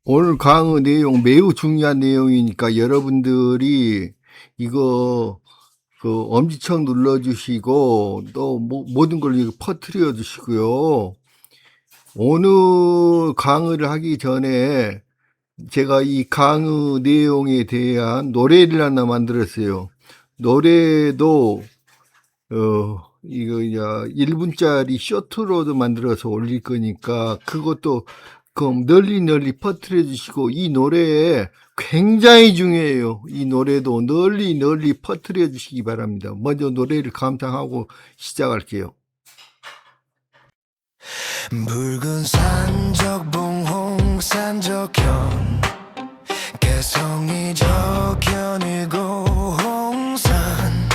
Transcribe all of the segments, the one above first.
오늘 강의 내용 매우 중요한 내용이니까 여러분들이 이거 엄지척 눌러주시고 또 모든 걸 퍼뜨려 주시고요. 오늘 강의를 하기 전에 제가 이 강의 내용에 대한 노래를 하나 만들었어요. 노래도 이거 이제 1분짜리 쇼트로도 만들어서 올릴 거니까 그것도 널리 퍼뜨려 주시고, 이 노래 굉장히 중요해요. 이 노래도 널리 퍼뜨려 주시기 바랍니다. 먼저 노래를 감상하고 시작할게요. 붉은 산적 봉홍산 저편 개성이 저편이고 홍산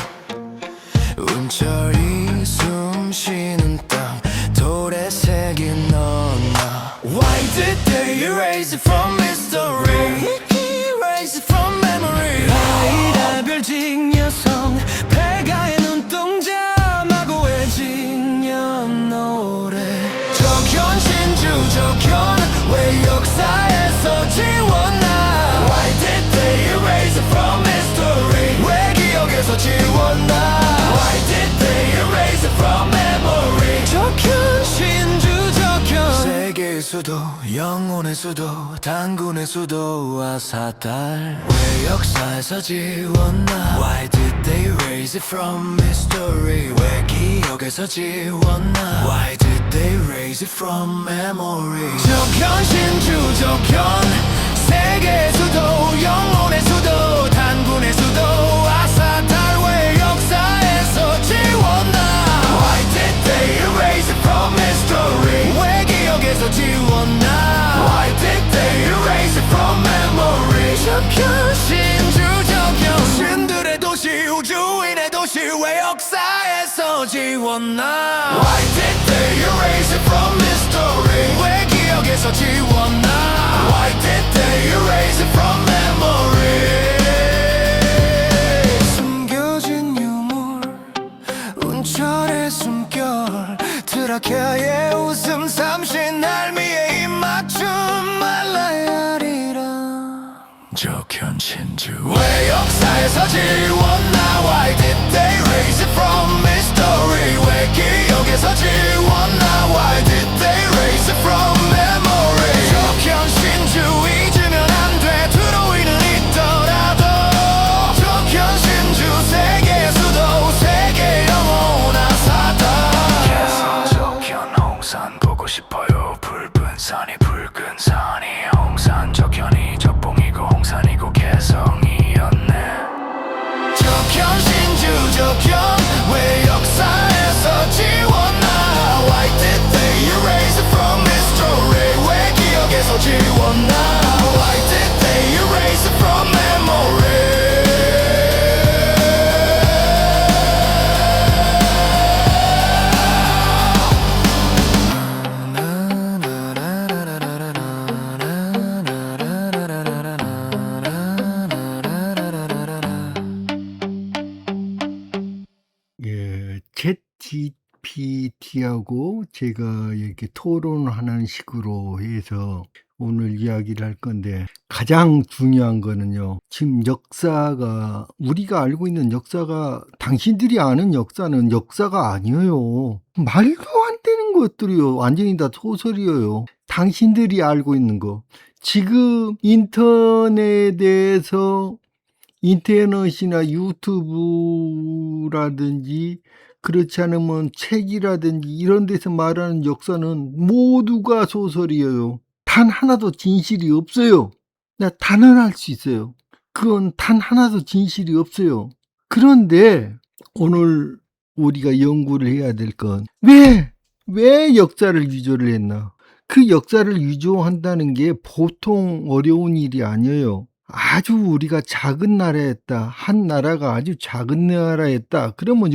운철이 숨쉬는 땅 돌에 새긴 너나 Why did they erase it from history? Erase it from memory 아이라별 직녀성 폐가의 눈동자 마고의 직녀 노래 저견 신주 저견 왜 역사에서 지웠나 Why did they erase it from history 왜 기억에서 지웠나 Why did they erase it from memory 저견 신주 저견 세계의 수도 영혼의 수도 단군의 수도와 사달 왜 역사에서 지웠나 Why did they erase it from history 왜 기억에서 지웠나 Why did they erase it from memory 저견 신주 저견 세계의 수도 영혼의 수도 단군의 수도와 사달 왜 역사에서 지웠나 Why did they erase it from history 왜 기억에서 지웠나 Why did they erase it from memory 저견 신주 저견 신들의 도시 우주인의 도시 왜 역사에서 지웠나 Why did they erase it from history 왜 기억에서 지웠나 Why did they erase it from memory 숨겨진 유물 운철의 숨결 트라키아의 웃음 삼신 할미의 입맞춤 말라야 하리라 저견 신주 왜 역사에서 지웠나 Why did they erase it from history 왜 기억에서 지웠나 Why did they erase it from memory 저견 신주 잊으면 안돼 트로이는 있더라도 저견 신주 세계의 수도 세계 영원한 사다 저견 홍산 보고 싶어요 붉은 산이 붉은 산이 홍산 저견이 적봉이고 홍산이고 개성이었네 저견 신주 저견 왜 역사에서 지웠나 Why did they erase it from history 왜 기억에서 지웠나 Why did they erase it from memory 예, 챗 GPT하고 제가 이렇게 토론하는 식으로 해서 오늘 이야기를 할 건데, 가장 중요한 거는요, 지금 역사가, 우리가 알고 있는 역사가, 당신들이 아는 역사는 역사가 아니에요. 말도 안 되는 것들이요. 완전히 다 소설이에요. 당신들이 알고 있는 거. 지금 인터넷에서 인터넷이나 유튜브라든지 그렇지 않으면 책이라든지 이런 데서 말하는 역사는 모두가 소설이에요. 단 하나도 진실이 없어요. 나 단언할 수 있어요. 그건 단 하나도 진실이 없어요. 그런데 오늘 우리가 연구를 해야 될 건 왜 역사를 위조를 했나? 그 역사를 위조한다는 게 보통 어려운 일이 아니에요. 아주 우리가 작은 나라였다. 한 나라가 아주 작은 나라였다. 그러면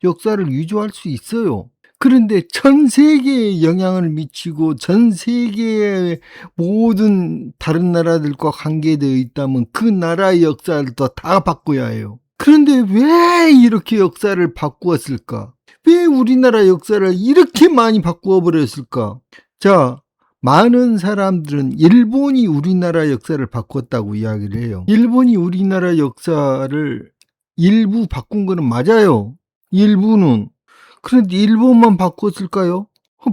역사를 위조할 수 있어요. 그런데 전 세계에 영향을 미치고 전 세계의 모든 다른 나라들과 관계되어 있다면 그 나라의 역사를 다 바꿔야 해요. 그런데 왜 이렇게 역사를 바꾸었을까? 왜 우리나라 역사를 이렇게 많이 바꾸어 버렸을까? 자, 많은 사람들은 일본이 우리나라 역사를 바꿨다고 이야기를 해요. 일본이 우리나라 역사를 일부 바꾼 거는 맞아요. 일부는. 그런데 일본만 바꿨을까요?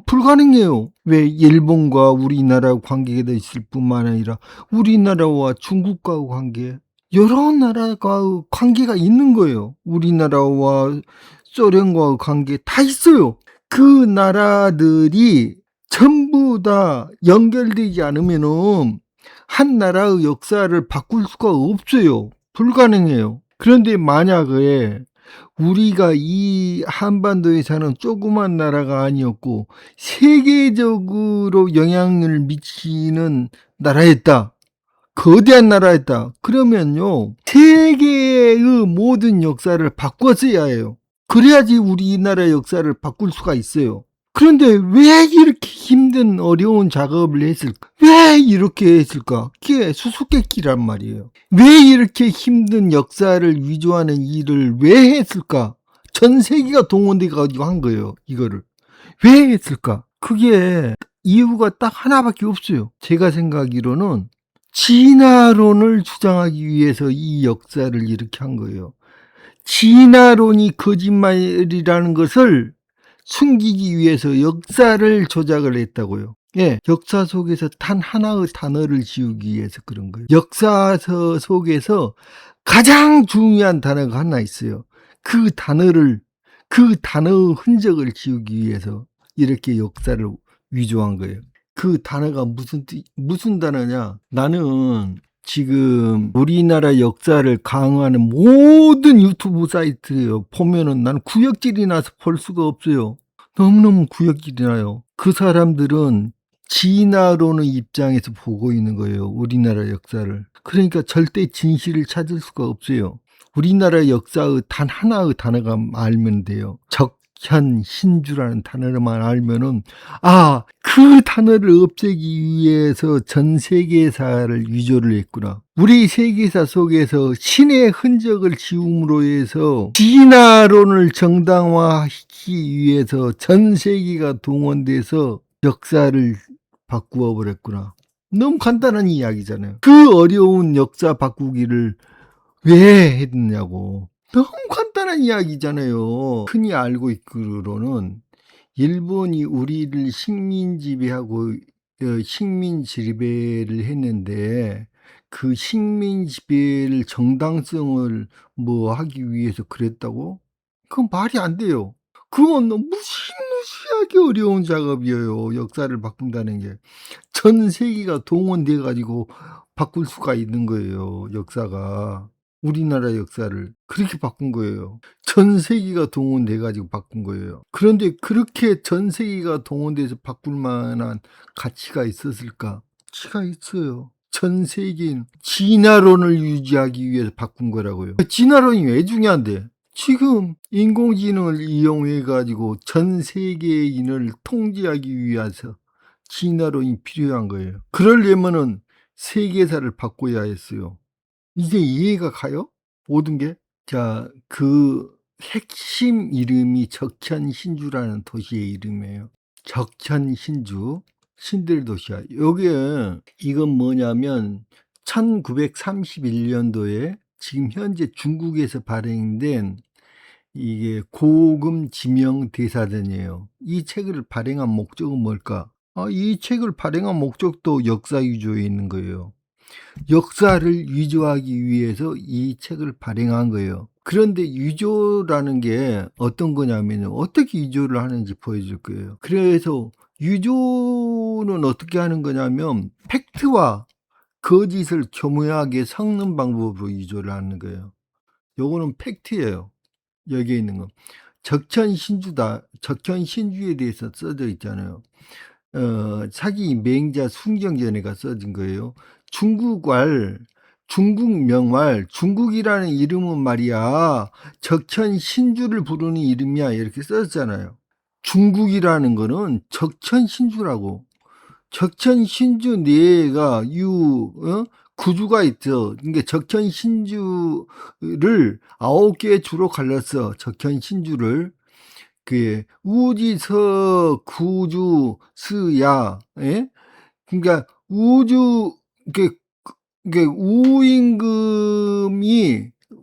불가능해요. 왜 일본과 우리나라 관계가 있을 뿐만 아니라 우리나라와 중국과 관계, 여러 나라가 관계가 있는 거예요. 우리나라와 소련과 관계 다 있어요. 그 나라들이 전부 다 연결되지 않으면은 한 나라의 역사를 바꿀 수가 없어요. 불가능해요. 그런데 만약에 우리가 이 한반도에 사는 조그만 나라가 아니었고 세계적으로 영향을 미치는 나라였다. 거대한 나라였다. 그러면요, 세계의 모든 역사를 바꿨어야 해요. 그래야지 우리나라 역사를 바꿀 수가 있어요. 그런데 왜 이렇게 힘든 어려운 작업을 했을까? 왜 이렇게 했을까? 그게 수수께끼란 말이에요. 왜 이렇게 힘든 역사를 위조하는 일을 왜 했을까? 전 세계가 동원돼 가지고 한 거예요. 이거를. 왜 했을까? 그게 이유가 딱 하나밖에 없어요. 제가 생각하기로는 진화론을 주장하기 위해서 이 역사를 이렇게 한 거예요. 진화론이 거짓말이라는 것을 숨기기 위해서 역사를 조작을 했다고요. 예, 역사 속에서 단 하나의 단어를 지우기 위해서 그런 거예요. 역사서 속에서 가장 중요한 단어가 하나 있어요. 그 단어의 흔적을 지우기 위해서 이렇게 역사를 위조한 거예요. 그 단어가 무슨 단어냐? 나는 지금 우리나라 역사를 강화하는 모든 유튜브 사이트 보면은 나는 구역질이 나서 볼 수가 없어요. 너무너무 구역질이 나요. 그 사람들은 진화론의 입장에서 보고 있는 거예요. 우리나라 역사를. 그러니까 절대 진실을 찾을 수가 없어요. 우리나라 역사의 단 하나의 단어가 알면 돼요. 적현신주라는 단어만 알면은 그 단어를 없애기 위해서 전 세계사를 위조를 했구나. 우리 세계사 속에서 신의 흔적을 지움으로 해서 진화론을 정당화시키기 위해서 전 세계가 동원돼서 역사를 바꾸어 버렸구나. 너무 간단한 이야기잖아요. 그 어려운 역사 바꾸기를 왜 했냐고. 너무 간단한 이야기잖아요. 흔히 알고 있기로는 일본이 우리를 식민 지배하고 식민 지배를 했는데 그 식민 지배를 정당성을 하기 위해서 그랬다고? 그건 말이 안 돼요. 그건 무시무시하게 어려운 작업이에요. 역사를 바꾼다는 게. 전 세계가 동원돼 가지고 바꿀 수가 있는 거예요. 역사가. 우리나라 역사를 그렇게 바꾼 거예요. 전 세계가 동원돼 가지고 바꾼 거예요. 그런데 그렇게 전 세계가 동원돼서 바꿀 만한 가치가 있었을까? 가치가 있어요. 전 세계인 진화론을 유지하기 위해서 바꾼 거라고요. 진화론이 왜 중요한데? 지금 인공지능을 이용해 가지고 전 세계인을 통제하기 위해서 진화론이 필요한 거예요. 그러려면은 세계사를 바꿔야 했어요. 이게 이해가 가요? 모든 게? 자, 그 핵심 이름이 적현신주라는 도시의 이름이에요. 적현신주, 신들 도시야. 이건 뭐냐면 1931년도에 지금 현재 중국에서 발행된 이게 고금 지명 대사전이에요. 이 책을 발행한 목적은 뭘까? 이 책을 발행한 목적도 역사 위조에 있는 거예요. 역사를 위조하기 위해서 이 책을 발행한 거예요. 그런데 위조라는 게 어떤 거냐면 어떻게 위조를 하는지 보여줄 거예요. 그래서 위조는 어떻게 하는 거냐면 팩트와 거짓을 교묘하게 섞는 방법으로 위조를 하는 거예요. 요거는 팩트예요. 여기에 있는 거. 적현신주다. 적현신주에 대해서 써져 있잖아요. 사기 맹자 순경전에가 써진 거예요. 중국 명말, 중국이라는 이름은 말이야, 적현신주를 부르는 이름이야. 이렇게 써졌잖아요. 중국이라는 거는 적현신주라고. 적현신주 내가 구주가 있어. 그러니까 적현신주를 9개의 주로 갈랐어. 적현신주를. 우지서 구주 스야, 예? 그러니까 우주 이게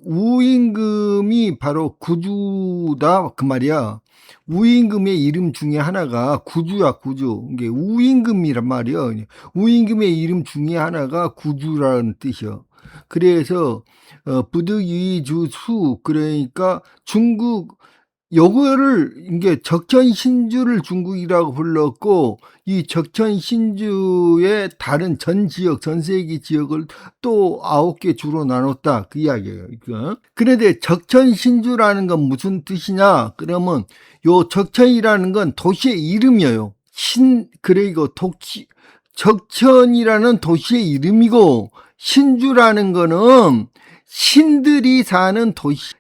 우임금이 바로 구주다 그 말이야. 우임금의 이름 중에 하나가 구주야, 구주. 이게 우임금이란 말이야. 우임금의 이름 중에 하나가 구주라는 뜻이야. 그래서 부득이주수, 그러니까 중국, 요거를 이게 적천신주를 중국이라고 불렀고, 이 적천신주의 다른 전 지역, 전 세계 지역을 또 9개 주로 나눴다 그 이야기예요. 이거. 그런데 적천신주라는 건 무슨 뜻이냐? 그러면 요 적천이라는 건 도시의 이름이에요. 그리고 적천이라는 도시의 이름이고, 신주라는 거는 신들이 사는 도시,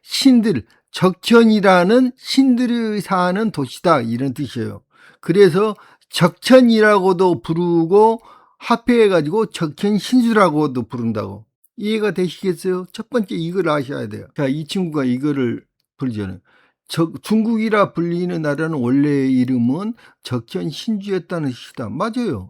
적천이라는 신들이 사는 도시다 이런 뜻이에요. 그래서 적천이라고도 부르고 합해가지고 적천신주라고도 부른다고. 이해가 되시겠어요? 첫 번째 이걸 아셔야 돼요. 자, 이 친구가 이거를 부르잖아요. 중국이라 불리는 나라는 원래 이름은 적천신주였다는 뜻이다. 맞아요.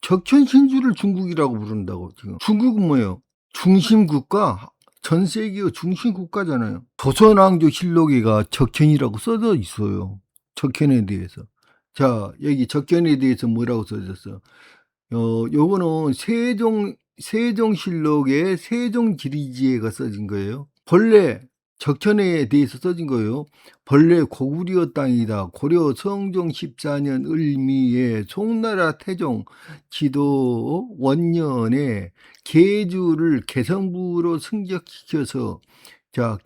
적천신주를 중국이라고 부른다고. 지금 중국은 뭐예요? 중심국가, 전 세계의 중심국가잖아요. 조선왕조실록에가 적천이라고 써져 있어요. 적천에 대해서. 자, 여기 적천에 대해서 뭐라고 써졌어? 요거는 세종실록에 세종지리지혜가 써진 거예요. 본래 적천에 대해서 써진 거예요. 본래 고구려 땅이다. 고려 성종 14년 을미에 송나라 태종 지도 원년에 계주를 개성부로 승격시켜서, 자,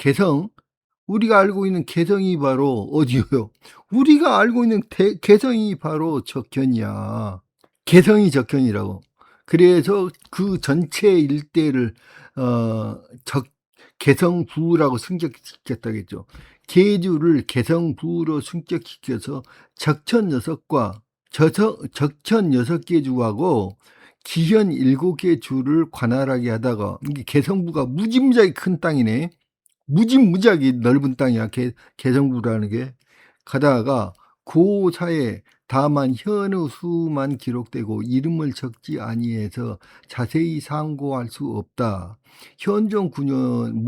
우리가 알고 있는 개성이 바로 어디요? 우리가 알고 있는 개성이 바로 적천이야. 개성이 적천이라고. 그래서 그 전체 일대를 개성부라고 승격시켰다겠죠. 계주를 개성부로 승격시켜서 적천 6개 주하고 기현 7개 주를 관할하게 하다가, 이게 개성부가 무지무지하게 큰 땅이네. 무지무지하게 넓은 땅이야. 개성부라는 게. 가다가 고사에 다만 현의 수만 기록되고 이름을 적지 아니해서 자세히 상고할 수 없다. 현종 9년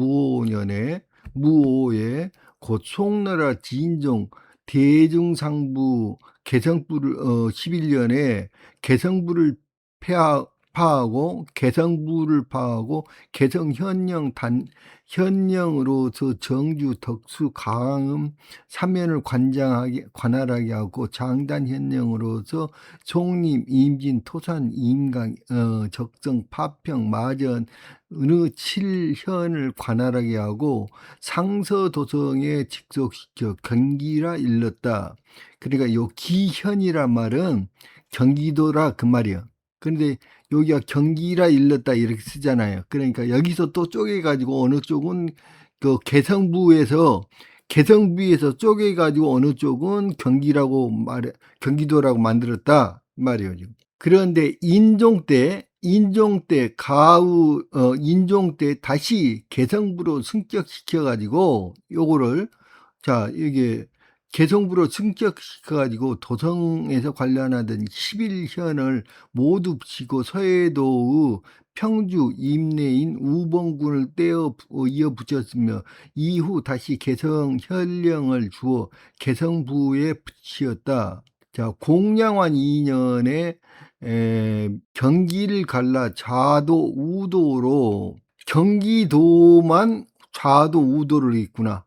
무오에 곧 송나라 진종 대중상부 개성부를 11년에 개성부를 파하고 개성부를 파하고 현령으로서 정주, 덕수, 강음, 삼면을 관할하게 하고 장단 현령으로서 송림, 임진, 토산, 임강, 적성, 파평, 마전, 어느 7현을 관할하게 하고 상서도성에 직속시켜 경기라 일렀다. 그러니까 요 기현이란 말은 경기도라 그 말이야. 그런데 여기가 경기라 일렀다 이렇게 쓰잖아요. 그러니까 여기서 또 쪼개가지고 어느 쪽은 그 개성부에서 쪼개가지고 어느 쪽은 경기도라고 만들었다 말이에요. 지금. 그런데 인종 때 다시 개성부로 승격시켜가지고 요거를, 자, 이게 개성부로 승격시켜가지고 도성에서 관련하던 11현을 모두 붙이고 서해도의 평주, 임내인, 우봉군을 이어붙였으며 이후 다시 개성 현령을 주어 개성부에 붙이었다. 자, 공양환 2년에 경기를 갈라 좌도 우도로, 경기도만 좌도 우도를 있구나.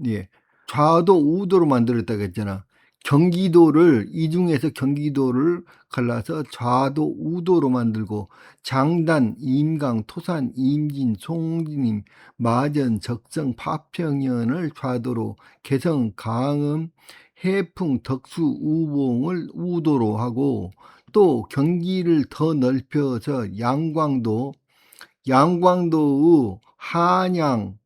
예. 좌도 우도로 만들었다고 했잖아. 이 중에서 경기도를 갈라서 좌도 우도로 만들고 장단, 임강, 토산, 임진, 송림, 마전, 적성, 파평현을 좌도로, 개성, 강음, 해풍, 덕수, 우봉을 우도로 하고, 또 경기를 더 넓혀서 양광도의 한양,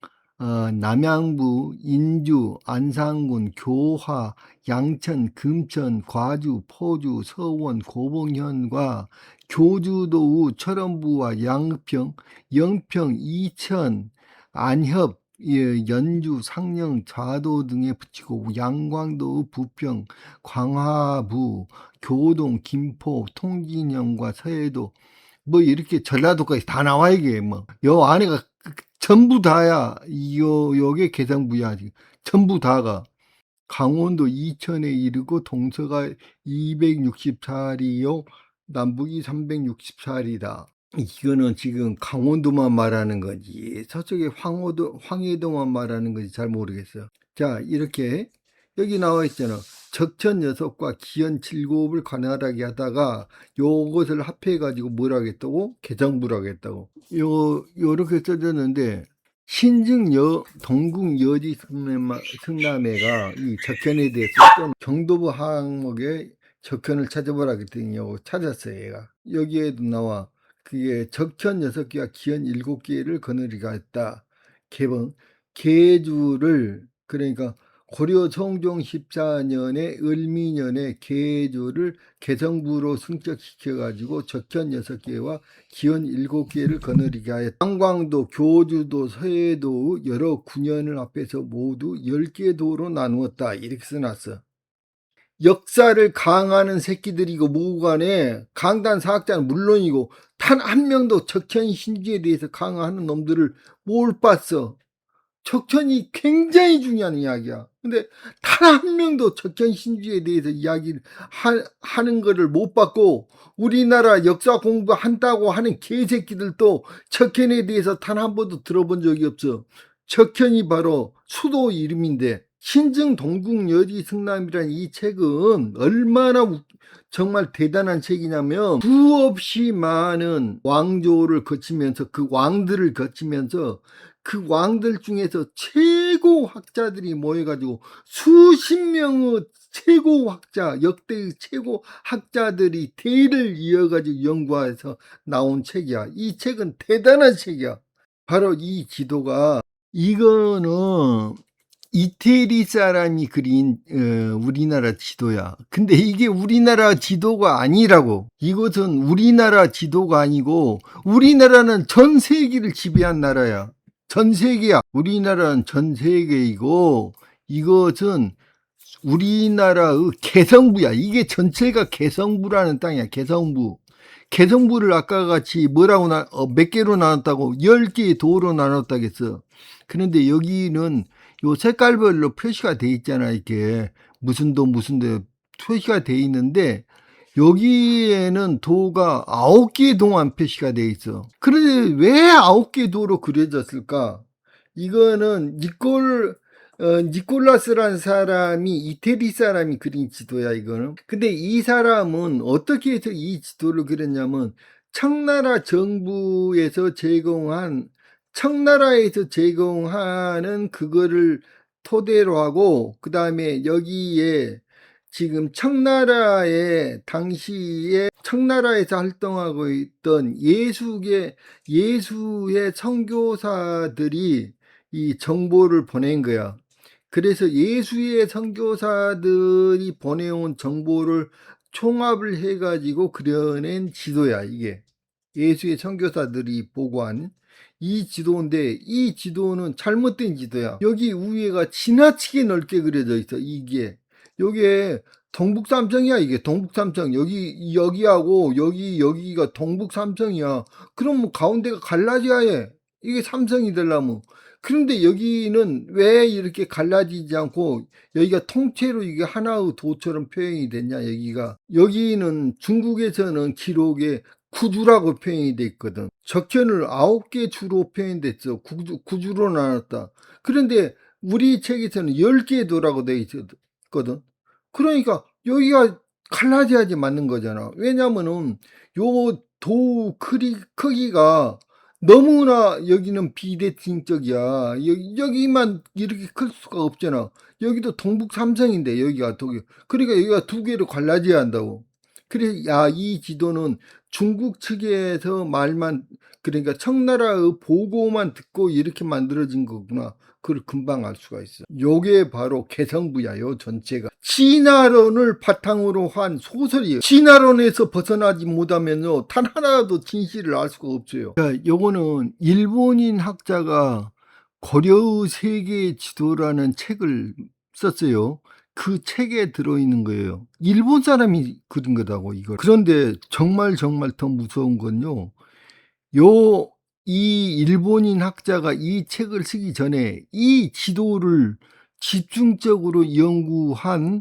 남양부, 인주, 안상군, 교화, 양천, 금천, 과주, 포주, 서원, 고봉현과 교주도의 철원부와 양평, 영평, 이천, 안협, 예, 연주, 상령, 좌도 등에 붙이고 양광도, 부평, 광화부, 교동, 김포, 통진영과 서해도 뭐 이렇게 전라도까지 다 나와 이게 뭐 요 안에가 전부 다야. 요게 개성부야. 전부 다가 강원도 이천에 이르고 동서가 264리요 남북이 364리다. 이거는 지금 강원도만 말하는 건지 서쪽의 황해도만 말하는 건지 잘 모르겠어요. 자, 이렇게 여기 나와 있잖아. 적천 6과 기현 7곱을 관할하게 하다가 요것을 합해 가지고 뭐라고 했다고? 개정부라고 했다고. 요렇게 써졌는데 신증 동궁 여지 승남회가 이 적현에 대해서 또는 경도부 항목에 적현을 찾아보라 그랬더니 찾았어요. 얘가 여기에도 나와. 그게 적현 6개와 기현 7개를 거느리가 했다. 개번 계주를 그러니까 고려 성종 14년에 을미년에 계주를 개성부로 승격시켜가지고 적현 6개와 기원 7개를 거느리게 하였다. 양광도, 교주도, 서해도 여러 군현을 합해서 모두 10개 도로 나누었다. 이렇게 써놨어. 역사를 강하는 새끼들이고 무관에 강단 사학자는 물론이고 단 한 명도 적현 신주에 대해서 강화하는 놈들을 못 봤어. 적현이 굉장히 중요한 이야기야. 근데 단 한 명도 적현 신주에 대해서 이야기를 하는 거를 못 봤고 우리나라 역사 공부한다고 하는 개새끼들도 적현에 대해서 단 한 번도 들어본 적이 없어. 적현이 바로 수도 이름인데 신증 동궁 여지 승남이라는 이 책은 얼마나 정말 대단한 책이냐면 수없이 많은 왕조를 거치면서 그 왕들을 거치면서 그 왕들 중에서 최고 학자들이 모여가지고 수십 명의 최고 학자, 역대의 최고 학자들이 대를 이어가지고 연구해서 나온 책이야. 이 책은 대단한 책이야. 바로 이 지도가 이거는 이태리 사람이 그린 우리나라 지도야. 근데 이게 우리나라 지도가 아니라고. 이것은 우리나라 지도가 아니고 우리나라는 전 세계를 지배한 나라야. 전 세계야. 우리나라는 전 세계이고 이것은 우리나라의 개성부야. 이게 전체가 개성부라는 땅이야. 개성부. 개성부를 아까 같이 뭐라고 몇 개로 나눴다고 10개의 도로 나눴다겠어. 그런데 여기는 요 색깔별로 표시가 돼 있잖아. 이렇게 무슨 도 표시가 돼 있는데 여기에는 도가 9개의 도만 표시가 돼 있어. 그런데 왜 9개의 도로 그려졌을까? 이거는 니콜라스라는 사람이 이태리 사람이 그린 지도야. 이거는. 근데 이 사람은 어떻게 해서 이 지도를 그렸냐면 청나라에서 제공하는 그거를 토대로 하고 그 다음에 여기에 지금 청나라에 당시에 청나라에서 활동하고 있던 예수의 선교사들이 이 정보를 보낸 거야. 그래서 예수의 선교사들이 보내온 정보를 총합을 해가지고 그려낸 지도야. 이게 예수의 선교사들이 보고한 이 지도인데 이 지도는 잘못된 지도야. 여기 위에가 지나치게 넓게 그려져 있어. 요게 동북삼성이야. 이게 동북삼성. 여기하고 여기가 동북삼성이야. 그럼 뭐 가운데가 갈라져야 해. 이게 삼성이 되려면. 그런데 여기는 왜 이렇게 갈라지지 않고 여기가 통째로 이게 하나의 도처럼 표현이 됐냐. 여기는 중국에서는 기록에 구주라고 표현이 돼 있거든. 적현을 9개 주로 표현됐어. 구주로 나눴다. 그런데 우리 책에서는 10개의 도라고 돼 있거든. 그러니까 여기가 갈라져야지 맞는 거잖아. 왜냐면은 요 도 크기가 너무나 여기는 비대칭적이야. 여기만 이렇게 클 수가 없잖아. 여기도 동북 삼성인데 여기가 그러니까 여기가 두 개로 갈라져야 한다고. 그래, 이 지도는 중국 측에서 그러니까 청나라의 보고만 듣고 이렇게 만들어진 거구나. 그걸 금방 알 수가 있어. 요게 바로 개성부야. 요 전체가 진화론을 바탕으로 한 소설이에요. 진화론에서 벗어나지 못하면요 단 하나도 진실을 알 수가 없어요. 자, 요거는 일본인 학자가 고려 세계 지도라는 책을 썼어요. 그 책에 들어있는 거예요. 일본 사람이 그린 거다고 이걸. 그런데 정말 더 무서운 건요. 요 이 일본인 학자가 이 책을 쓰기 전에 이 지도를 집중적으로 연구한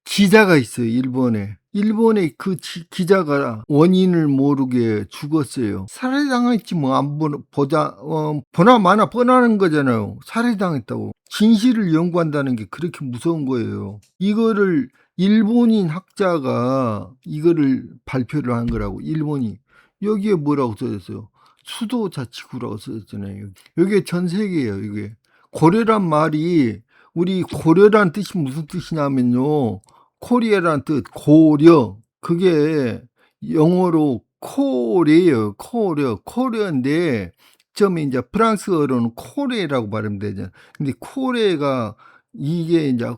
기자가 있어요, 일본에. 일본의 그 기자가 원인을 모르게 죽었어요. 살해당했지 뭐 안 보나 마나 뻔하는 거잖아요. 살해당했다고. 진실을 연구한다는 게 그렇게 무서운 거예요. 이거를 일본인 학자가 이거를 발표를 한 거라고. 일본이 여기에 뭐라고 써졌어요? 수도 자치구라고 써졌잖아요. 여기에 전 세계예요. 이게 고려란 말이 우리 고려란 뜻이 무슨 뜻이냐면요. 코리아란 뜻, 고려. 그게 영어로 코레예요. 코리아인데 처음에 이제 프랑스어로는 코레라고 발음 되잖아요. 근데 코레가 이게 이제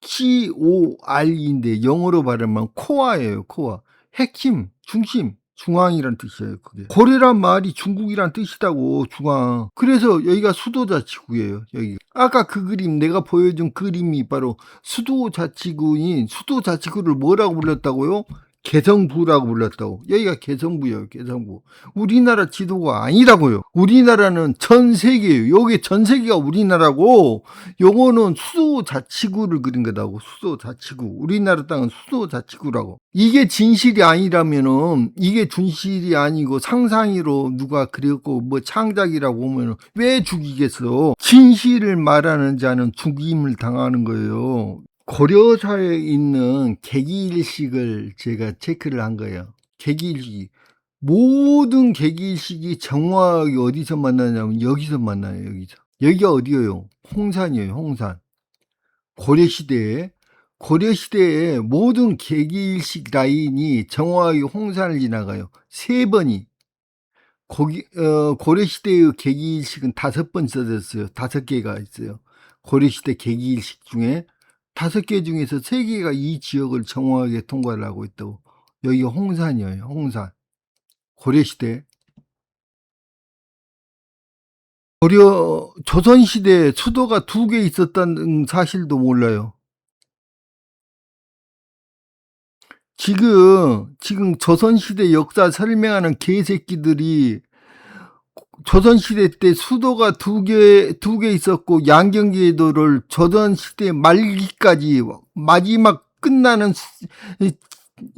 COR인데 영어로 발음하면 코아예요. 코아. 핵심, 중심, 중앙이란 뜻이에요. 그게. 고래란 말이 중국이란 뜻이다고, 중앙. 그래서 여기가 수도자치구예요. 여기. 아까 그 그림, 내가 보여준 그림이 바로 수도자치구인 수도자치구를 뭐라고 불렀다고요? 개성부라고 불렀다고. 여기가 개성부예요. 개성부. 우리나라 지도가 아니라고요. 우리나라는 전 세계예요. 여기 전 세계가 우리나라고, 요거는 수도자치구를 그린 거다고. 수도자치구. 우리나라 땅은 수도자치구라고. 이게 진실이 아니라면은, 이게 진실이 아니고 상상으로 누가 그렸고 뭐 창작이라고 하면 왜 죽이겠어? 진실을 말하는 자는 죽임을 당하는 거예요. 고려사에 있는 계기일식을 제가 체크를 한 거예요. 계기일식이. 모든 계기일식이 정확하게 어디서 만나냐면 여기서 만나요. 여기서. 여기가 어디예요? 홍산이에요. 홍산. 고려시대에 모든 계기일식 라인이 정확하게 홍산을 지나가요. 3번이. 고려시대의 계기일식은 5번 써졌어요. 5개가 있어요. 고려시대 계기일식 중에 5개 중에서 3개가 이 지역을 정확하게 통과를 하고 있다고. 여기가 홍산이에요. 홍산. 고려시대. 조선시대에 수도가 2개 있었다는 사실도 몰라요. 지금 조선시대 역사 설명하는 개새끼들이 조선시대 때 수도가 2개 있었고 양경제도를 조선시대 말기까지 마지막 끝나는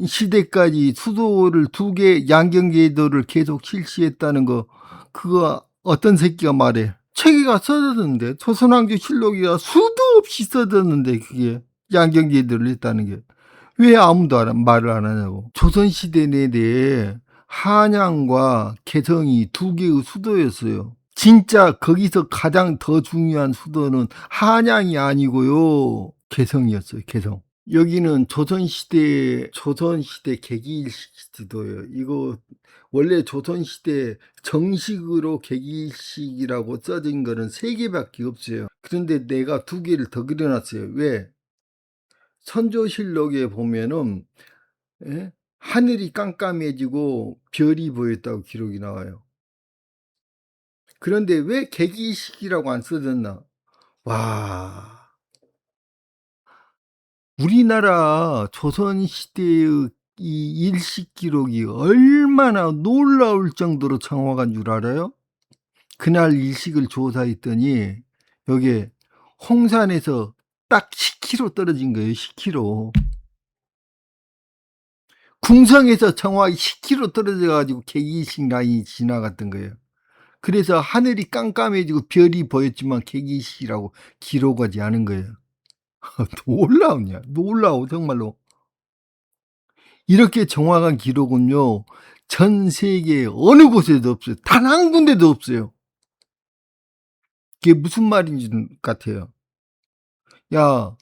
시대까지 수도를 2개 양경제도를 계속 실시했다는 거, 그거 어떤 새끼가 말해? 책에가 써졌는데, 조선왕조 실록이가 수도 없이 써졌는데, 그게 양경제도를 했다는 게 왜 아무도 말을 안 하냐고. 조선시대 내내 한양과 개성이 2개의 수도였어요. 진짜 거기서 가장 더 중요한 수도는 한양이 아니고요, 개성이었어요. 개성. 여기는 조선시대 계기일식 지도예요. 이거 원래 조선시대 정식으로 계기일식이라고 써진 거는 3개밖에 없어요. 그런데 내가 2개를 더 그려놨어요. 왜? 선조실록에 보면은, 예? 하늘이 깜깜해지고 별이 보였다고 기록이 나와요. 그런데 왜 계기식이라고 안 써졌나? 와, 우리나라 조선시대의 이 일식 기록이 얼마나 놀라울 정도로 정확한 줄 알아요? 그날 일식을 조사했더니 여기에 홍산에서 딱 10km 떨어진 거예요. 10km. 궁성에서 정확히 10km 떨어져 가지고 계기식 라인이 지나갔던 거예요. 그래서 하늘이 깜깜해지고 별이 보였지만 계기식이라고 기록하지 않은 거예요. 놀라워 정말로. 이렇게 정확한 기록은요, 전 세계 어느 곳에도 없어요. 단 한 군데도 없어요. 그게 무슨 말인지 같아요. 야,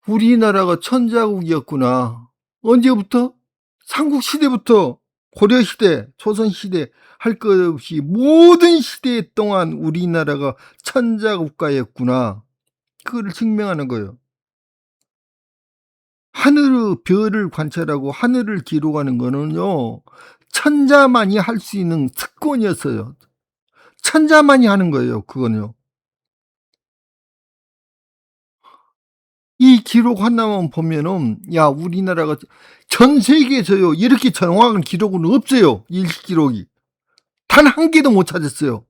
우리나라가 천자국이었구나. 언제부터? 삼국시대부터 고려시대, 조선시대 할 것 없이 모든 시대 동안 우리나라가 천자국가였구나. 그거를 증명하는 거예요. 하늘의 별을 관찰하고 하늘을 기록하는 거는요, 천자만이 할 수 있는 특권이었어요. 천자만이 하는 거예요, 그거는요. 이 기록 하나만 보면은 야 우리나라가 전 세계에서요 이렇게 정확한 기록은 없어요. 일식 기록이. 단 한 개도 못 찾았어요.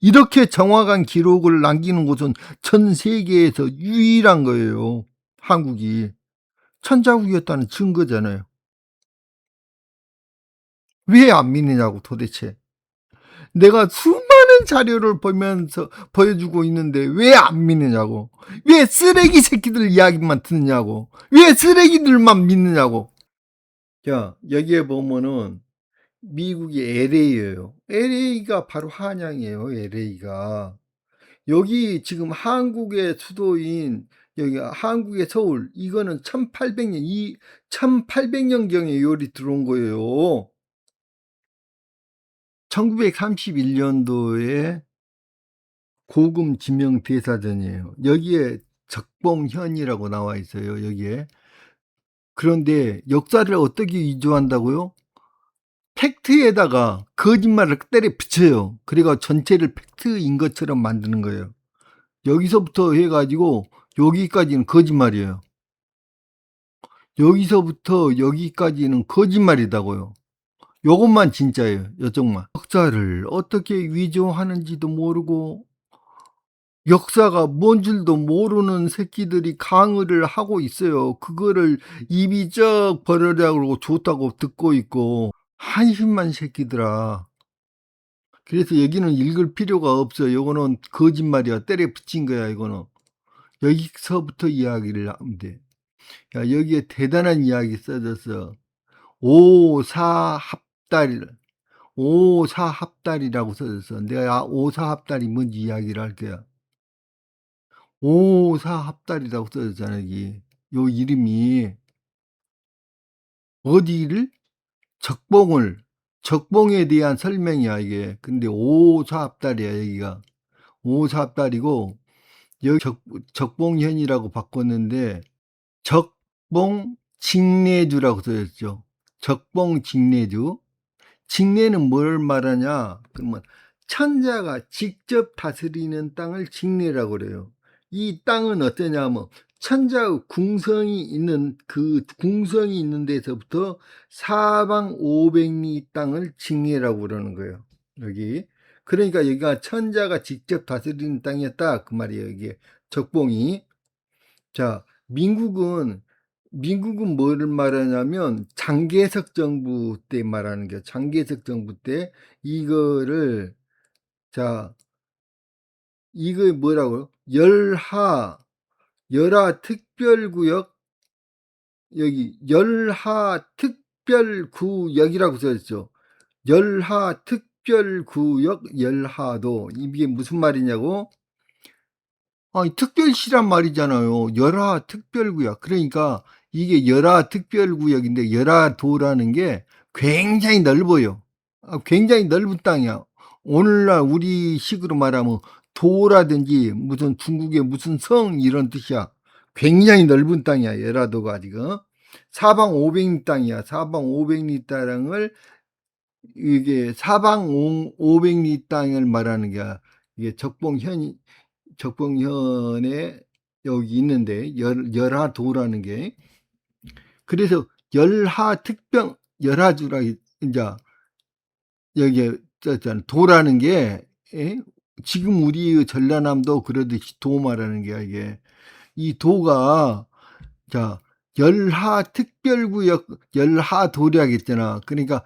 이렇게 정확한 기록을 남기는 곳은 전 세계에서 유일한 거예요. 한국이. 천자국이었다는 증거잖아요. 왜 안 믿느냐고 도대체. 내가 수많은 자료를 보면서 보여주고 있는데 왜 안 믿느냐고. 왜 쓰레기 새끼들 이야기만 듣느냐고. 왜 쓰레기들만 믿느냐고. 자, 여기에 보면은 미국이 LA예요. LA가 바로 한양이에요. LA가. 여기 지금 한국의 수도인 여기 한국의 서울 이거는 1800년 이 1800년경에 요리 들어온 거예요. 1931년도에 고금 지명 대사전이에요. 여기에 적봉현이라고 나와 있어요. 여기에. 그런데 역사를 어떻게 위조한다고요? 팩트에다가 거짓말을 때려 붙여요. 그래가 전체를 팩트인 것처럼 만드는 거예요. 여기서부터 해가지고 여기까지는 거짓말이에요. 여기서부터 여기까지는 거짓말이다고요. 요것만 진짜예요. 요쪽만. 역사를 어떻게 위조하는지도 모르고 역사가 뭔 줄도 모르는 새끼들이 강의를 하고 있어요. 그거를 입이 쩍 벌어려고 좋다고 듣고 있고 한심한 새끼들아. 그래서 여기는 읽을 필요가 없어. 요거는 거짓말이야. 때려 붙인 거야, 이거는. 여기서부터 이야기를 하면 돼. 야, 여기에 대단한 이야기 써졌어. 오사합달, 오사합달이라고 써졌어. 내가 오사합달이 뭔지 이야기를 할게요. 오사합달이라고 써졌잖아, 여기. 요 이름이 어디를? 적봉을, 적봉에 대한 설명이야, 이게. 근데 오사합달이야, 여기가. 오사합달이고, 여기 적봉현이라고 바꿨는데, 적봉 직내주라고 써졌죠. 적봉 직내주. 직내는 뭘 말하냐? 그러면 천자가 직접 다스리는 땅을 직내라고 그래요. 이 땅은 어떠냐면 천자의 궁성이 있는 그 궁성이 있는 데서부터 사방 500리 땅을 직내라고 그러는 거예요. 여기. 그러니까 여기가 천자가 직접 다스리는 땅이었다 그 말이에요. 이게 적봉이. 자, 민국은 뭐를 말하냐면 장개석 정부 때 말하는 게 장개석 정부 때 이거를 자 이거 뭐라고요? 열하 특별구역 여기 열하 특별구역이라고 써있죠. 열하 특별구역 열하도 이게 무슨 말이냐고? 아니, 특별시란 말이잖아요. 열하 특별구역. 그러니까 이게 열하 특별구역인데 열하도라는 게 굉장히 넓어요. 굉장히 넓은 땅이야. 오늘날 우리 식으로 말하면 도라든지 무슨 중국의 무슨 성 이런 뜻이야. 굉장히 넓은 땅이야. 열하도가 지금. 사방 500리 땅이야. 사방 500리 땅을 이게 사방 500리 땅을 말하는 게 이게 적봉현에 여기 있는데 열하도라는 게 그래서 열하주라 이제 여기에 도라는 게 예? 지금 우리 전라남도 그러듯이 도 말하는 게 이게 이 도가 자 열하특별구역 열하도라겠잖아. 그러니까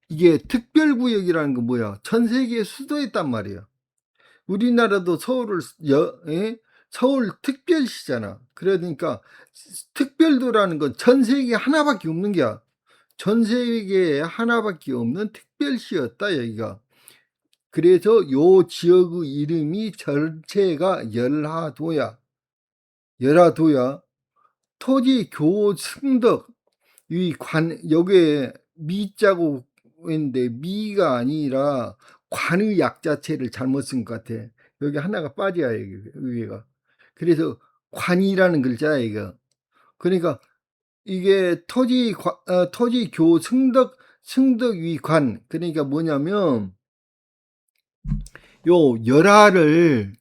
이게 특별구역이라는 건 뭐야? 전 세계 수도였단 말이야. 우리나라도 서울 특별시잖아. 그러니까 특별도라는 건 전 세계에 하나밖에 없는 게야. 전 세계에 하나밖에 없는 특별시였다 여기가. 그래서 요 지역의 이름이 전체가 열하도야. 열하도야. 토지 교승덕 여기에 미자고 했는데 미가 아니라 관의 약 자체를 잘못 쓴 것 같아. 여기 하나가 빠져야 여기가. 그래서 관이라는 글자야 이거. 그러니까 이게 토지 교승덕 승덕위관, 그러니까 뭐냐면 요 열하를,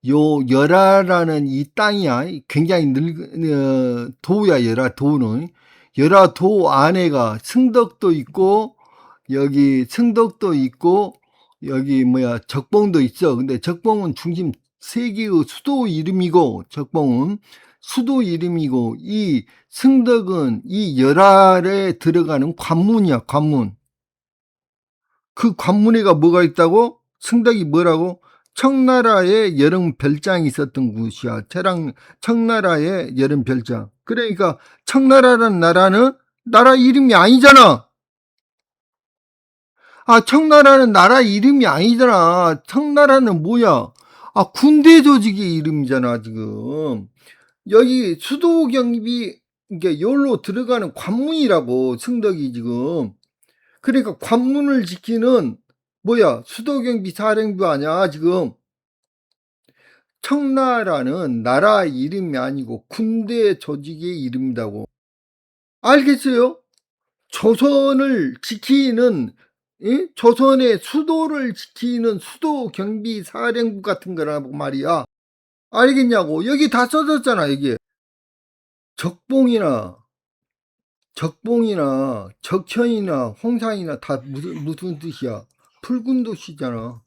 요 열하라는 이 땅이야. 굉장히 도야. 열하도는 열하도 안에가 승덕도 있고, 여기 승덕도 있고, 여기 뭐야 적봉도 있어. 근데 적봉은 중심 세계의 수도 이름이고, 적봉은 수도 이름이고, 이 승덕은 이 열하에 들어가는 관문이야. 관문. 그 관문에가 뭐가 있다고? 승덕이 뭐라고? 청나라에 여름 별장이 있었던 곳이야. 청나라의 여름 별장. 그러니까 청나라라는 나라는 나라 이름이 아니잖아. 아, 청나라는 나라 이름이 아니잖아. 청나라는 뭐야? 아, 군대 조직의 이름이잖아, 지금. 여기 수도 경비, 이게 여기로 들어가는 관문이라고, 승덕이 지금. 그러니까 관문을 지키는 뭐야? 수도경비 사령부 아니야, 지금. 청나라는 나라 이름이 아니고 군대 조직의 이름이라고. 알겠어요? 조선을 지키는, 조선의 수도를 지키는 수도경비 사령부 같은 거라고 말이야. 알겠냐고. 여기 다 써졌잖아, 이게. 적봉이나 적천이나 홍산이나 다 무슨 뜻이야? 붉은 도시잖아.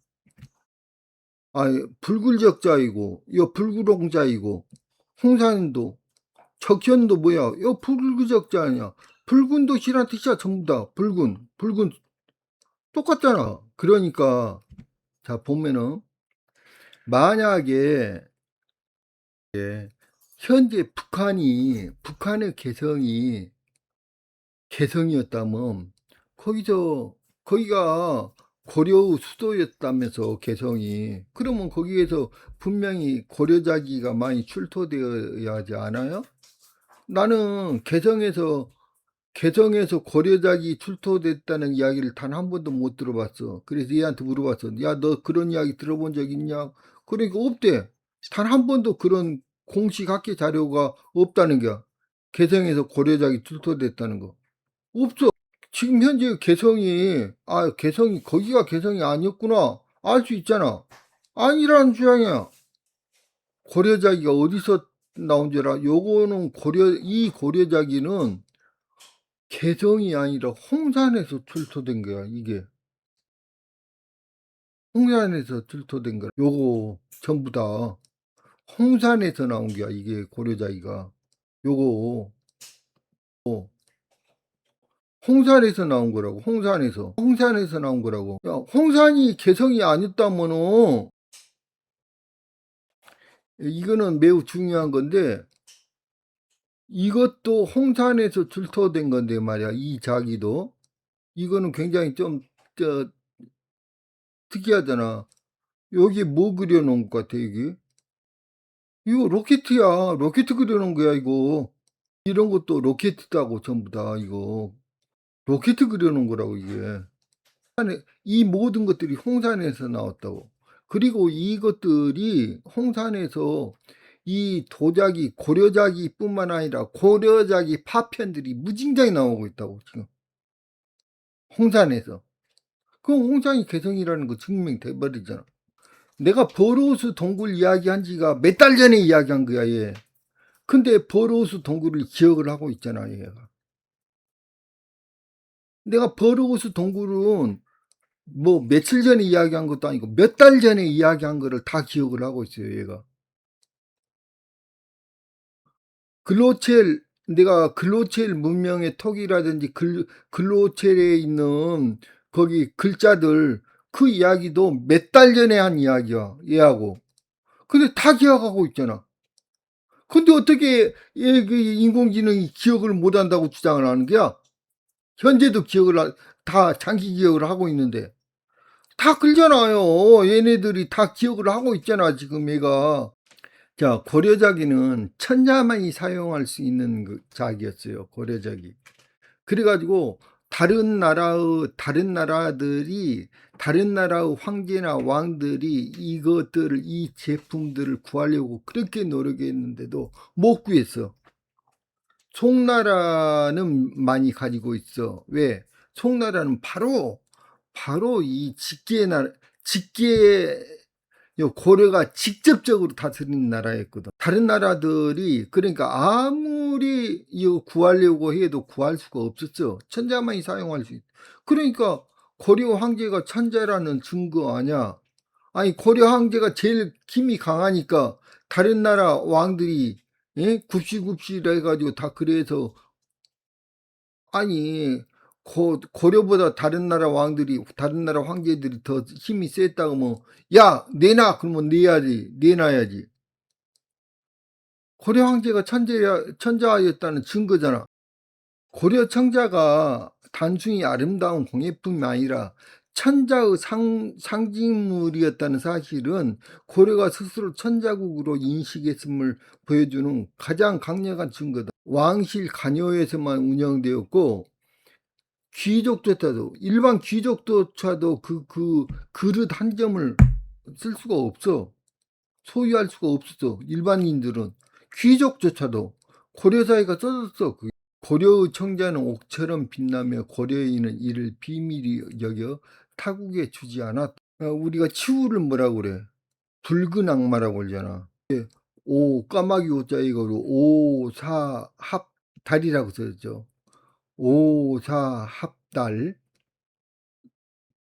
아, 불굴적자이고, 요 불구롱자이고, 홍산도, 적현도 뭐야? 요 불굴적자 아니야? 붉은 도시란 뜻이야, 전부 다. 붉은, 똑같잖아. 그러니까, 자, 보면은, 만약에, 현재 북한의 개성이었다면, 거기가 고려의 수도였다면서, 개성이. 그러면 거기에서 분명히 고려자기가 많이 출토되어야 하지 않아요? 나는 개성에서 고려자기 출토됐다는 이야기를 단 한 번도 못 들어봤어. 그래서 얘한테 물어봤어. 야, 너 그런 이야기 들어본 적 있냐? 그러니까 없대. 단 한 번도 그런 공식 학계 자료가 없다는 거야. 개성에서 고려자기 출토됐다는 거. 없어. 지금 현재 거기가 개성이 아니었구나. 알 수 있잖아. 아니라는 주장이야. 고려자기가 어디서 나온 줄 알아? 요거는 이 고려자기는 개성이 아니라 홍산에서 출토된 거야, 이게. 홍산에서 출토된 거야. 요거 전부 다 홍산에서 나온 거야, 이게 고려자기가. 요거 홍산에서 나온 거라고. 홍산에서 나온 거라고. 야, 홍산이 개성이 아니었다면은 이거는 매우 중요한 건데, 이것도 홍산에서 출토된 건데 말이야. 이 자기도 이거는 굉장히 좀 특이하잖아. 여기 뭐 그려놓은 것 같아, 이게? 이거 로켓이야. 로켓 그려놓은 거야, 이거. 이런 것도 로켓이다고, 전부 다, 이거. 로켓 그려놓은 거라고, 이게. 이 모든 것들이 홍산에서 나왔다고. 그리고 이것들이 홍산에서 이 도자기, 고려자기 뿐만 아니라 고려자기 파편들이 무진장이 나오고 있다고, 지금. 홍산에서. 그럼 홍산이 개성이라는 거 증명돼 버리잖아. 내가 버로우스 동굴 이야기한 지가 몇 달 전에 이야기한 거야, 얘. 근데 버로우스 동굴을 기억을 하고 있잖아, 얘가. 내가 버로우스 동굴은 뭐 며칠 전에 이야기한 것도 아니고 몇 달 전에 이야기한 거를 다 기억을 하고 있어요, 얘가. 내가 글로첼 문명의 톡이라든지 글로첼에 있는 거기 글자들, 그 이야기도 몇 달 전에 한 이야기야, 얘하고. 근데 다 기억하고 있잖아. 근데 어떻게 그 인공지능이 기억을 못한다고 주장을 하는 거야? 현재도 다 장기 기억을 하고 있는데. 다 글잖아요. 얘네들이 다 기억을 하고 있잖아, 지금 얘가. 자, 고려자기는 천자만이 사용할 수 있는 그 자기였어요, 고려자기. 그래가지고 다른 나라의 황제나 왕들이 이 제품들을 구하려고 그렇게 노력했는데도 못 구했어. 송나라는 많이 가지고 있어. 왜? 송나라는 바로 이 직계의 나라, 직계, 요 고려가 직접적으로 다스리는 나라였거든. 다른 나라들이 그러니까 아무리 이거 구하려고 해도 구할 수가 없었죠. 천자만이 사용할 수 있. 그러니까 고려 황제가 천자라는 증거 아니야. 아니 고려 황제가 제일 힘이 강하니까 다른 나라 왕들이 예? 굽시굽시를 해가지고 다 그래서 아니 고려보다 다른 나라 왕들이 다른 나라 황제들이 더 힘이 셌다고 뭐 야 내놔 그러면 내놔야지. 고려 황제가 천자였다는 증거잖아. 고려 청자가 단순히 아름다운 공예품이 아니라 천자의 상징물이었다는 사실은 고려가 스스로 천자국으로 인식했음을 보여주는 가장 강력한 증거다. 왕실 관여에서만 운영되었고 귀족조차도 일반 귀족조차도 그 그릇 한 점을 쓸 수가 없어. 소유할 수가 없었어. 일반인들은 귀족조차도 고려사회가 써졌어. 고려의 청자는 옥처럼 빛나며 고려인은 이를 비밀이 여겨 타국에 주지 않았다. 우리가 치우를 뭐라고 그래? 붉은 악마라고 그러잖아. 오 까마귀 오자 이거로 오사합달이라고 써졌죠. 오사합달,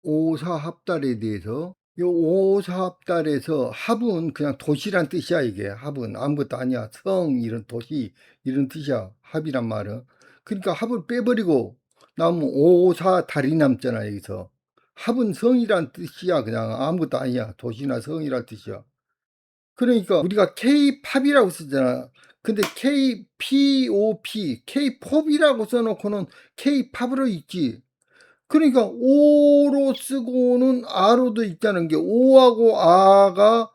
오사합달에 대해서 요 오사합달에서 합은 그냥 도시란 뜻이야. 이게 합은 아무것도 아니야. 성 이런 도시 이런 뜻이야. 합이란 말은. 그러니까 합을 빼버리고 나면 오사달이 남잖아. 여기서 합은 성이란 뜻이야. 그냥 아무것도 아니야. 도시나 성이란 뜻이야. 그러니까 우리가 K-팝이라고 쓰잖아. 근데 K-POP, K-팝이라고 써놓고는 K-팝으로 있지. 그러니까 오로 쓰고는 아로도 있다는 게 오하고 아가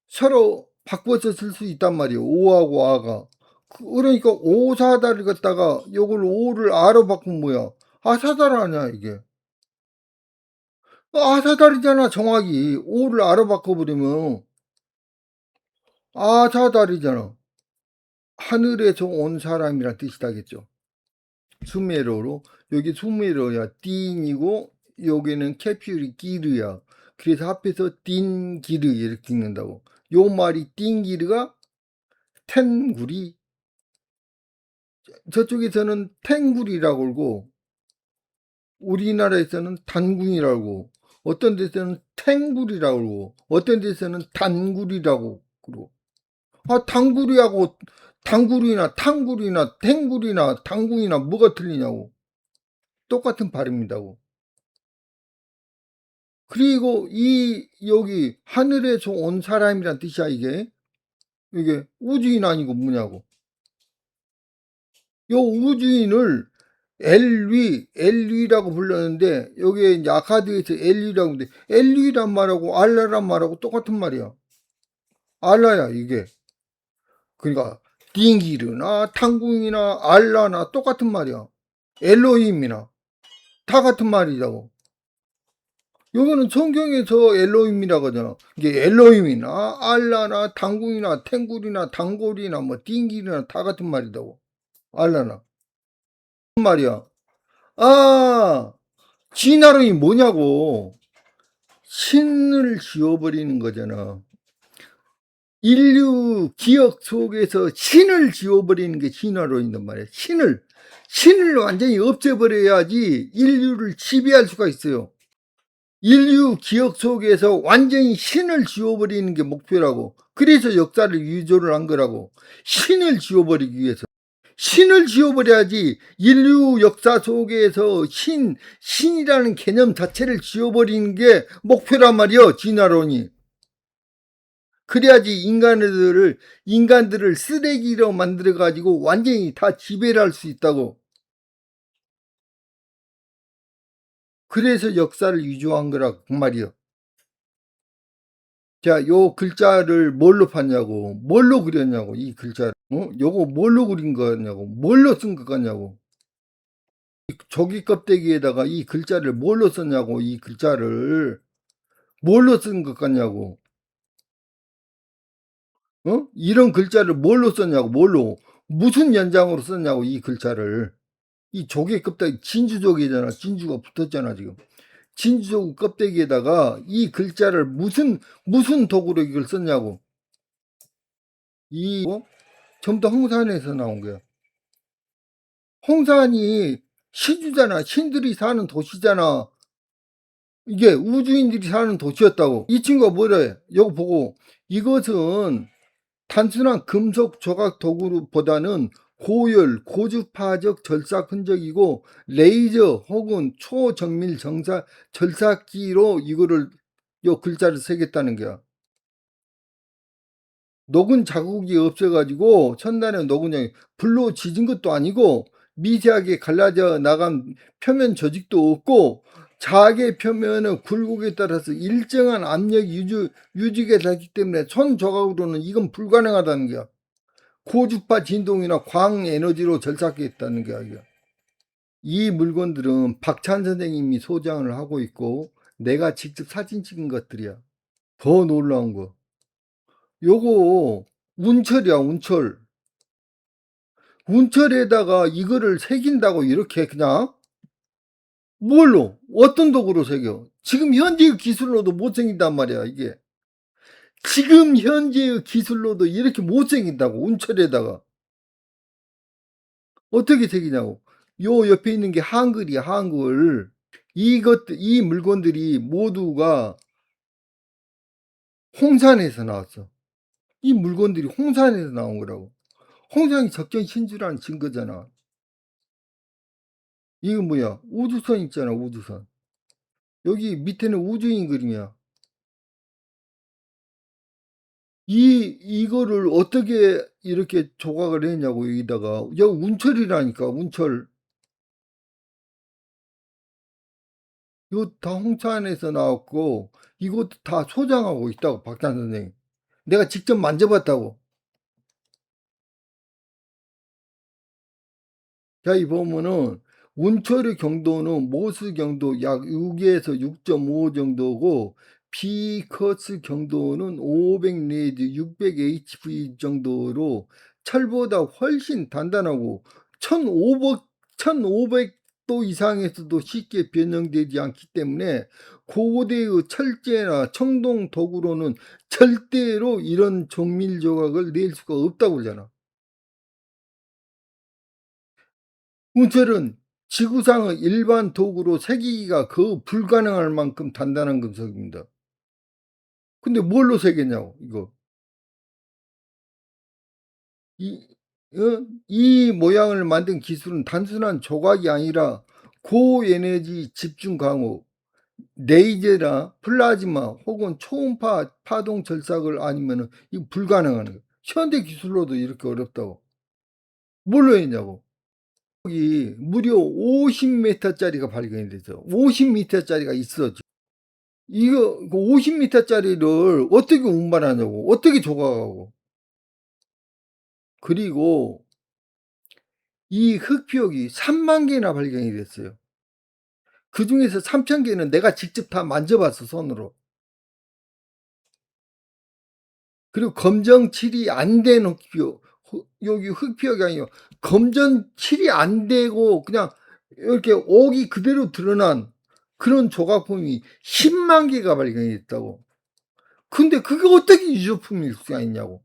서로 바꿔서 쓸 수 있단 말이에요. 오하고 아가. 그러니까 오사다를 갖다가 요걸 오를 아로 바꾸면 뭐야? 아사달 아니야 이게. 아사달이잖아 정확히. 오를 아로 바꿔버리면 아사달이잖아. 하늘에서 온 사람이란 뜻이다겠죠. 수메로로 여기 수메로야 띵이고 여기는 캐퓨리 기르야. 그래서 합해서 띵기르 이렇게 읽는다고. 요 말이 띵기르가 텐구리, 저쪽에서는 탱구리라고 그러고 우리나라에서는 단군이라고, 어떤 데서는 탱구리라고 그러고 어떤 데서는 단구리라고 그러고. 아 단구리하고 당구리나 탕구리나 탱구리나 당궁이나 뭐가 틀리냐고. 똑같은 발음이다고. 그리고 이 여기 하늘에서 온 사람이란 뜻이야. 이게 우주인 아니고 뭐냐고. 요 우주인을 엘위라고 불렀는데 여기에 이제 아카드에서 엘위라고 하는데 엘위란 말하고 알라란 말하고 똑같은 말이야. 알라야 이게. 그러니까 딩기르나 탕궁이나 알라나 똑같은 말이야. 엘로힘이나 다 같은 말이라고. 요거는 성경에서 엘로힘이라고 하잖아. 이게 엘로힘이나 알라나 당궁이나 탱굴이나 단골이나 뭐 띵길이나 다 같은 말이다고. 알라나. 무슨 말이야? 아, 진화론이 뭐냐고. 신을 지워버리는 거잖아. 인류 기억 속에서 신을 지워버리는 게 진화론이란 말이야. 신을 완전히 없애버려야지 인류를 지배할 수가 있어요. 인류 기억 속에서 완전히 신을 지워버리는 게 목표라고. 그래서 역사를 유조를 한 거라고. 신을 지워버리기 위해서. 신을 지워버려야지 인류 역사 속에서 신이라는 개념 자체를 지워버리는 게 목표란 말이요. 진화론이. 그래야지 인간들을 쓰레기로 만들어가지고 완전히 다 지배를 할 수 있다고. 그래서 역사를 유조한 거라 그 말이요. 자, 요 글자를 뭘로 팠냐고, 뭘로 그렸냐고, 이 글자를. 요거 뭘로 그린 거냐고, 뭘로 쓴 것 같냐고. 조기 껍데기에다가 이 글자를 뭘로 썼냐고, 이 글자를 뭘로 쓴 것 같냐고. 이런 글자를 뭘로 썼냐고, 뭘로. 무슨 연장으로 썼냐고, 이 글자를. 이 조개 껍데기, 진주조개잖아. 진주가 붙었잖아, 지금. 진주조개 껍데기에다가 이 글자를 무슨 도구로 이걸 썼냐고. 전부 다 홍산에서 나온 거야. 홍산이 시주잖아. 신들이 사는 도시잖아. 이게 우주인들이 사는 도시였다고. 이 친구가 뭐래? 이거 보고 이것은 단순한 금속 조각 도구보다는 고열, 고주파적 절삭 흔적이고 레이저 혹은 초정밀 절삭기로 이거를 요 글자를 새겼다는 거야. 녹은 자국이 없어가지고 천단에 녹은 장이 불로 지진 것도 아니고 미세하게 갈라져 나간 표면 조직도 없고 자개 표면의 굴곡에 따라서 일정한 압력 유지가 되기 때문에 손 조각으로는 이건 불가능하다는 거야. 고주파 진동이나 광 에너지로 절삭했다는 거야. 이거. 이 물건들은 박찬 선생님이 소장을 하고 있고 내가 직접 사진 찍은 것들이야. 더 놀라운 거. 요거 운철이야, 운철. 운철에다가 이거를 새긴다고 이렇게 그냥 뭘로? 어떤 도구로 새겨? 지금 현재의 기술로도 못 새긴단 말이야, 이게. 지금 현재의 기술로도 이렇게 못 새긴다고, 운철에다가. 어떻게 새기냐고. 요 옆에 있는 게 한글이야, 한글. 이 물건들이 모두가 홍산에서 나왔어. 이 물건들이 홍산에서 나온 거라고. 홍산이 적정 신주라는 증거잖아. 이거 뭐야? 우주선 있잖아, 우주선. 여기 밑에는 우주인 그림이야. 이거를 어떻게 이렇게 조각을 했냐고, 여기다가. 여기 운철이라니까, 운철. 이거 다 홍산에서 나왔고, 이것도 다 소장하고 있다고, 박찬 선생님. 내가 직접 만져봤다고. 자, 이 보면은, 운철의 경도는 모스 경도 약 6에서 6.5 정도고, 비커스 경도는 500 내지 600 HV 정도로 철보다 훨씬 단단하고 1500도 이상에서도 쉽게 변형되지 않기 때문에 고대의 철제나 청동 도구로는 절대로 이런 정밀 조각을 낼 수가 없다고 그러잖아. 운철은 지구상의 일반 도구로 새기기가 거의 불가능할 만큼 단단한 금속입니다. 근데 뭘로 새겼냐고, 이거. 이 모양을 만든 기술은 단순한 조각이 아니라 고에너지 집중 강호, 레이저나 플라즈마 혹은 초음파 파동 절삭을 아니면은 이거 불가능한 거예요. 현대 기술로도 이렇게 어렵다고. 뭘로 했냐고. 여기 무려 50m짜리가 발견이 됐어. 50m짜리가 있어. 이거 50m짜리를 어떻게 운반하냐고. 어떻게 조각하고. 그리고 이 흑표역이 3만 개나 발견이 됐어요. 그 중에서 3,000개는 내가 직접 다 만져봤어, 손으로. 그리고 검정 칠이 안 된 흑표, 여기 흑표역이 아니고 검정 칠이 안 되고 그냥 이렇게 옥이 그대로 드러난 그런 조각품이 10만 개가 발견이 됐다고. 근데 그게 어떻게 유조품일 수가 있냐고.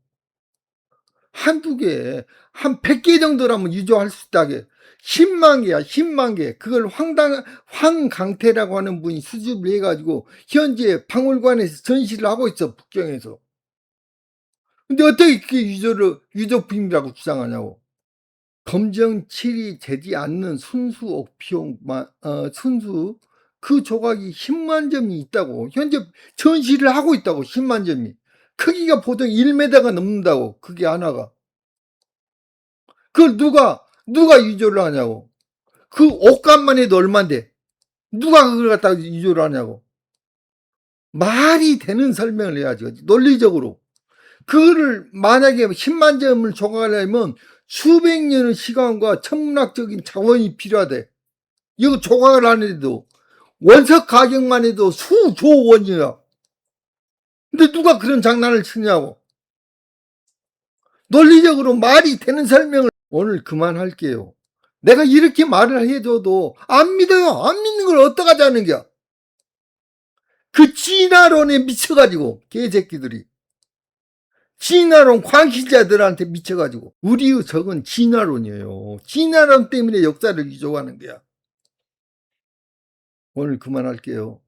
한두 개, 한 100개 정도라면 유조할 수 있다게. 10만 개야, 10만 개. 그걸 황강태라고 하는 분이 수집을 해가지고, 현재 박물관에서 전시를 하고 있어, 북경에서. 근데 어떻게 그게 유조품이라고 주장하냐고. 검정 칠이 되지 않는 순수 옥피용, 순수, 그 조각이 10만 점이 있다고. 현재 전시를 하고 있다고, 10만 점이. 크기가 보통 1m가 넘는다고, 그게 하나가. 그걸 누가 유조를 하냐고. 그 옷값만 해도 얼만데. 누가 그걸 갖다가 유조를 하냐고. 말이 되는 설명을 해야지. 논리적으로. 그거를 만약에 10만 점을 조각하려면 수백 년의 시간과 천문학적인 자원이 필요하대. 이거 조각을 하는데도 원석 가격만 해도 수조 원이야. 근데 누가 그런 장난을 치냐고. 논리적으로 말이 되는 설명을 오늘 그만할게요. 내가 이렇게 말을 해줘도 안 믿어요. 안 믿는 걸 어떡하자는겨. 그 진화론에 미쳐가지고 개새끼들이. 진화론 광신자들한테 미쳐가지고. 우리의 적은 진화론이에요. 진화론 때문에 역사를 위조하는 거야. 오늘 그만할게요.